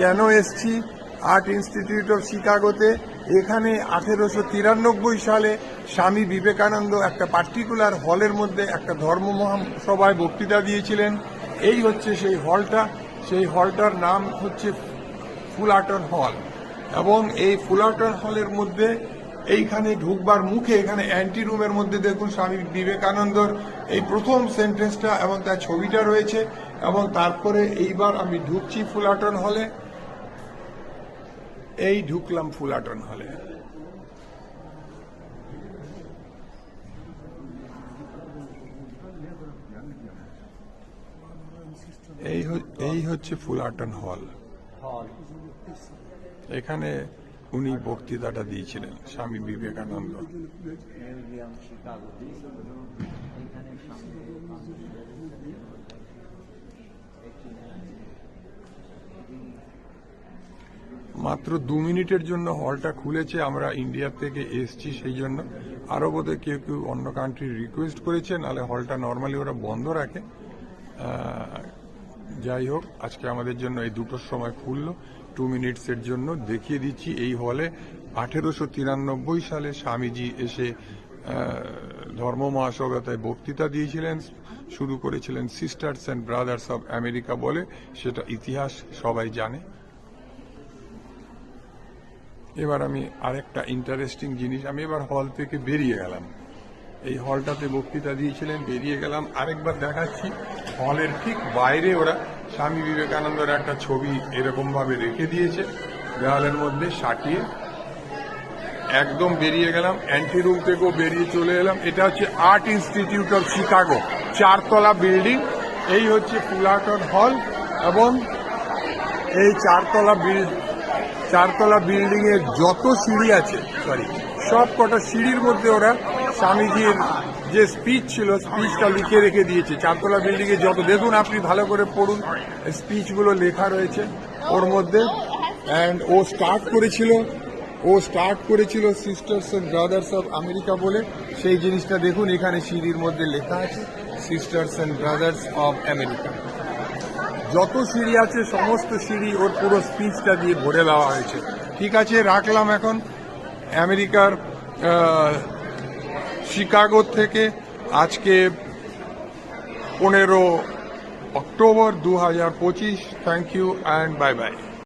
কেন এসছি art institute of শিকাগোতে। এখানে 1893 সালে স্বামী বিবেকানন্দ একটা পার্টিকুলার হলের মধ্যে একটা ধর্ম মহাসভায় বক্তৃতা দিয়েছিলেন। এই হচ্ছে সেই হলটা। সেই হলটার নাম হচ্ছে ফুলারটন হল। এবং এই ফুলারটন হলের মধ্যে এইখানে ঢুকবার মুখে এখানে অ্যান্টি রুমের মধ্যে দেখুন স্বামী বিবেকানন্দর এই প্রথম সেন্টেন্সটা এবং তার ছবিটা রয়েছে। এবং তারপরে এইবার আমি ঢুকছি ফুলারটন হলে। এই ঢুকলাম ফুলারটন হলে। এই হচ্ছে ফুলারটন হল। এখানে উনি বক্তৃতাটা দিয়েছিলেন স্বামী বিবেকানন্দ। মাত্র 2 মিনিটের জন্য হলটা খুলেছে। আমরা ইন্ডিয়া থেকে এসছি, সেই জন্য আরো বোধহয় কেউ কেউ অন্য কান্ট্রির রিকোয়েস্ট করেছে, নাহলে হলটা নর্মালি ওরা বন্ধ রাখে। যাই হোক, আজকে আমাদের জন্য এই 2টোর সময় খুললো। 2 মিনিটসের জন্য দেখিয়ে দিচ্ছি। এই হলে 1893 সালে স্বামীজি এসে ধর্ম মহাসভায় বক্তৃতা দিয়েছিলেন। শুরু করেছিলেন sisters and brothers of America বলে। সেটা ইতিহাস সবাই জানে। এবার আমি আরেকটা ইন্টারেস্টিং জিনিস, আমি এবার হল থেকে বেরিয়ে গেলাম। এই হলটাতে বক্তৃতা দিয়েছিলেন, বেরিয়ে গেলাম। আরেকবার দেখাচ্ছি, হলের ঠিক বাইরে ওরা স্বামী বিবেকানন্দের একটা ছবি এরকম ভাবে রেখে দিয়েছে দেওয়ালের মধ্যে সাটিয়ে। একদম বেরিয়ে গেলাম, অ্যান্টি রুম থেকেও বেরিয়ে চলে এলাম। এটা হচ্ছে আর্ট ইনস্টিটিউট অফ শিকাগো, 4 তলা বিল্ডিং। এই হচ্ছে ফুলারটন হল। এবং এই 4 তলা বিল্ডিং এর যত সিঁড়ি আছে, সব কটা সিঁড়ির মধ্যে ওরা স্বামীজির যে স্পিচ ছিল, স্পিচটা লিখে রেখে দিয়েছে। 4 তলা বিল্ডিং এ যত, দেখুন আপনি ভালো করে পড়ুন, স্পিচগুলো লেখা রয়েছে ওর মধ্যে। অ্যান্ড ও স্টার্ট করেছিল sisters and brothers of America বলে। সেই জিনিসটা দেখুন এখানে সিঁড়ির মধ্যে লেখা আছে, sisters and brothers of America. যত সিঁড়ি আছে সমস্ত সিঁড়ি ওর পুরো স্পিচটা দিয়ে ভরে দেওয়া হয়েছে। ঠিক আছে, রাখলাম এখন। আমেরিকার শিকাগো থেকে আজকে 15 October 2025। Thank you and bye by.